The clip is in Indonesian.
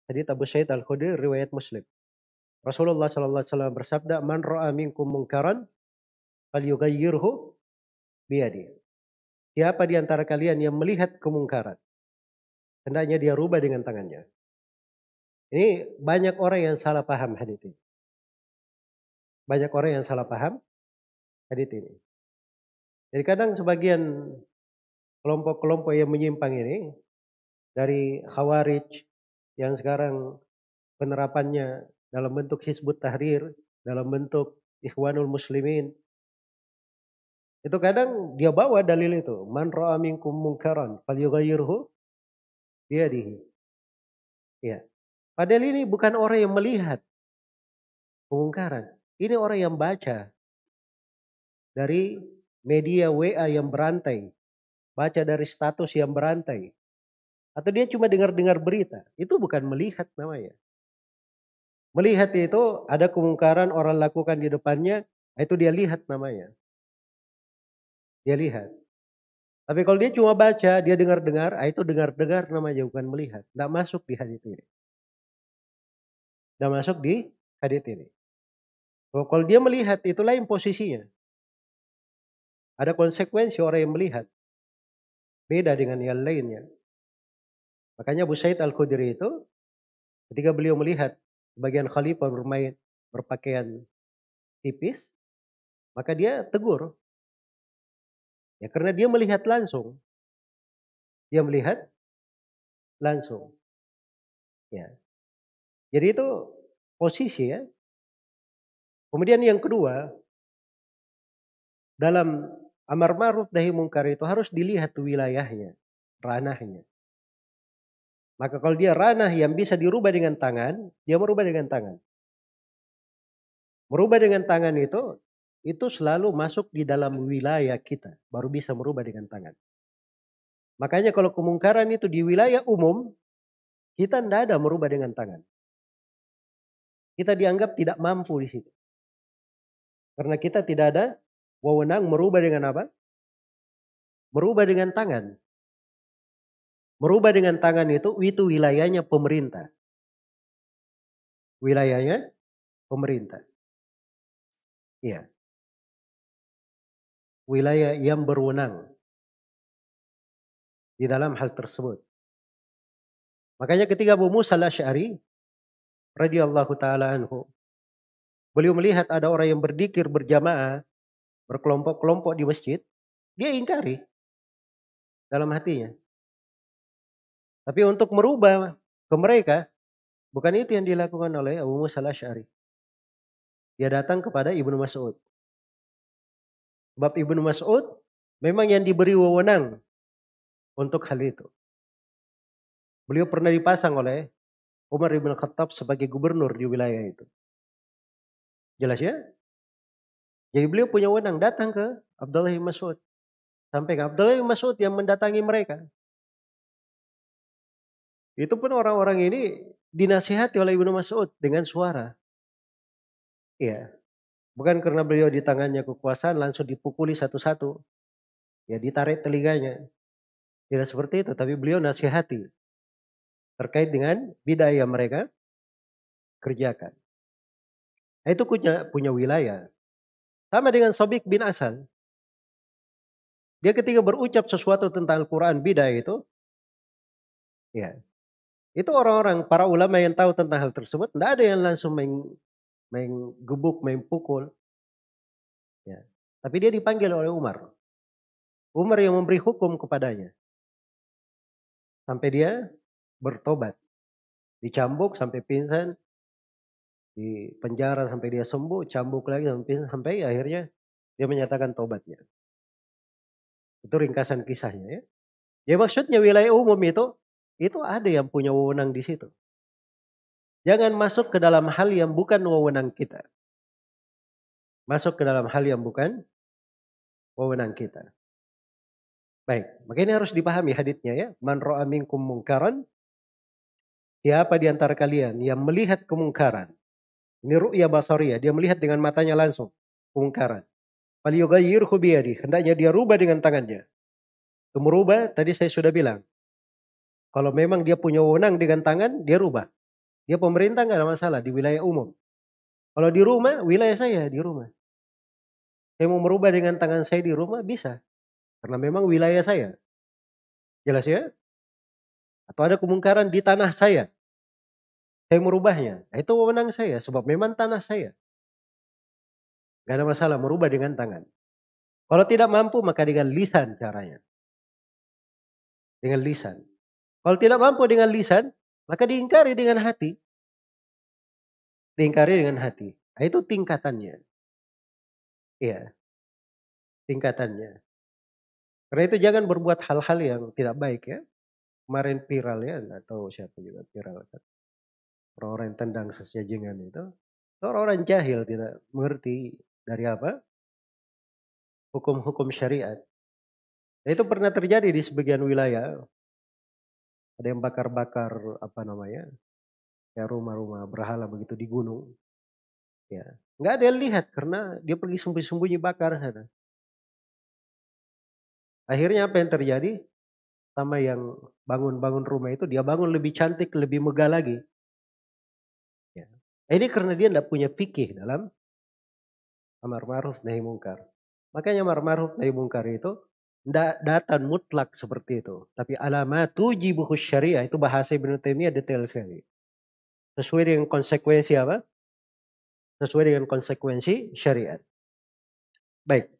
Hadits Abu Sa'id Al-Khudri riwayat Muslim. Rasulullah sallallahu alaihi wasallam bersabda, "Man ra'a minkum munkaran falyughayyirhu biyadihi." Siapa di antara kalian yang melihat kemungkaran, hendaknya dia rubah dengan tangannya. Ini banyak orang yang salah paham hadits ini. Banyak orang yang salah paham hadits ini. Jadi kadang sebagian kelompok-kelompok yang menyimpang ini dari Khawarij yang sekarang penerapannya dalam bentuk Hizbut Tahrir, dalam bentuk Ikhwanul Muslimin. Itu kadang dia bawa dalil itu, man ra'a minkum munkaran falyughayyirhu biyadihi. Ya. Padahal ini bukan orang yang melihat kemungkaran. Ini orang yang baca dari media WA yang berantai, baca dari status yang berantai. Atau dia cuma dengar-dengar berita. Itu bukan melihat namanya. Melihat itu ada kemungkaran orang lakukan di depannya, itu dia lihat namanya. Dia lihat. Tapi kalau dia cuma baca, dia dengar-dengar, itu dengar-dengar namanya, bukan melihat. Tidak masuk di hadits ini. Tidak masuk di hadits ini. Kalau dia melihat, itu lain posisinya. Ada konsekuensi orang yang melihat. Beda dengan yang lainnya. Makanya Abu Sa'id Al-Khudri itu, ketika beliau melihat sebagian khalifah berpakaian tipis, maka dia tegur. Ya, karena dia melihat langsung. Dia melihat langsung. Ya. Jadi itu posisi ya. Kemudian yang kedua, dalam amar ma'ruf nahi mungkar itu harus dilihat wilayahnya, ranahnya. Maka kalau dia ranah yang bisa dirubah dengan tangan, dia merubah dengan tangan. Merubah dengan tangan itu selalu masuk di dalam wilayah kita, baru bisa merubah dengan tangan. Makanya kalau kemungkaran itu di wilayah umum, kita tidak ada merubah dengan tangan. Kita dianggap tidak mampu di situ. Karena kita tidak ada wewenang merubah dengan apa? Merubah dengan tangan. Merubah dengan tangan itu wilayahnya pemerintah. Wilayahnya pemerintah. Iya. Wilayah yang berwenang di dalam hal tersebut. Makanya ketika Abu Musa al-Asy'ari radhiyallahu taala anhu, beliau melihat ada orang yang berzikir berjamaah, berkelompok-kelompok di masjid, dia ingkari dalam hatinya. Tapi untuk merubah ke mereka, bukan itu yang dilakukan oleh Abu Musa al-Asy'ari. Dia datang kepada Ibnu Mas'ud. Sebab Ibnu Mas'ud memang yang diberi wewenang untuk hal itu. Beliau pernah dipasang oleh Umar ibn Khattab sebagai gubernur di wilayah itu. Jelas ya? Jadi beliau punya wewenang datang ke Abdullah bin Mas'ud. Sampai ke Abdullah bin Mas'ud yang mendatangi mereka. Itu pun orang-orang ini dinasihati oleh Ibnu Mas'ud dengan suara. Iya. Bukan karena beliau di tangannya kekuasaan langsung dipukuli satu-satu. Ya ditarik telinganya. Tidak seperti itu. Tapi beliau nasihati. Terkait dengan bid'ah yang mereka kerjakan. Itu punya wilayah. Sama dengan Sabik bin Asal. Dia ketika berucap sesuatu tentang Al-Quran bid'ah itu. Ya. Itu orang-orang, para ulama yang tahu tentang hal tersebut. Tidak ada yang langsung main gebuk, main pukul. Ya. Tapi dia dipanggil oleh Umar. Umar yang memberi hukum kepadanya. Sampai dia bertobat. Dicambuk sampai pingsan. Di penjara sampai dia sembuh. Cambuk lagi sampai pingsan. Sampai akhirnya dia menyatakan tobatnya. Itu ringkasan kisahnya ya. Ya maksudnya wilayah umum itu ada yang punya wewenang di situ. Jangan masuk ke dalam hal yang bukan wewenang kita. Masuk ke dalam hal yang bukan wewenang kita. Baik, maka ini harus dipahami haditsnya ya. Man ra'a minkum mungkaran, siapa di antara kalian yang melihat kemungkaran. Ini ru'ya basariyah, dia melihat dengan matanya langsung kemungkaran. Falyughayyirhu biyadihi, hendaknya dia rubah dengan tangannya. Itu merubah tadi saya sudah bilang. Kalau memang dia punya wewenang dengan tangan, dia rubah. Dia pemerintah nggak ada masalah di wilayah umum. Kalau di rumah, wilayah saya di rumah. Saya mau merubah dengan tangan saya di rumah bisa. Karena memang wilayah saya. Jelas ya? Atau ada kemungkaran di tanah saya. Saya merubahnya. Nah, itu wewenang saya sebab memang tanah saya. Gak ada masalah merubah dengan tangan. Kalau tidak mampu maka dengan lisan caranya. Dengan lisan. Kalau tidak mampu dengan lisan, maka diingkari dengan hati. Diingkari dengan hati. Nah, itu tingkatannya. Iya, tingkatannya. Karena itu jangan berbuat hal-hal yang tidak baik ya. Kemarin viral ya, nggak tahu siapa juga viral kan. Orang-orang yang tendang sesajengan itu. Orang-orang jahil tidak mengerti dari apa? Hukum-hukum syariat. Nah, itu pernah terjadi di sebagian wilayah. Ada yang bakar-bakar apa namanya? Ya rumah-rumah berhala begitu di gunung. Ya, nggak ada yang lihat karena dia pergi sembunyi-sembunyi bakar sana. Akhirnya apa yang terjadi? Sama yang bangun-bangun rumah itu dia bangun lebih cantik, lebih megah lagi. Ya. Ini karena dia tidak punya fikih dalam amar ma'ruf nahi mungkar. Makanya amar ma'ruf nahi mungkar itu tidak datang mutlak seperti itu. Tapi alamatu jibuhus syariah itu bahasa Ibnu Taimiyah detail sekali. Sesuai dengan konsekuensi apa? Sesuai dengan konsekuensi syariat. Baik.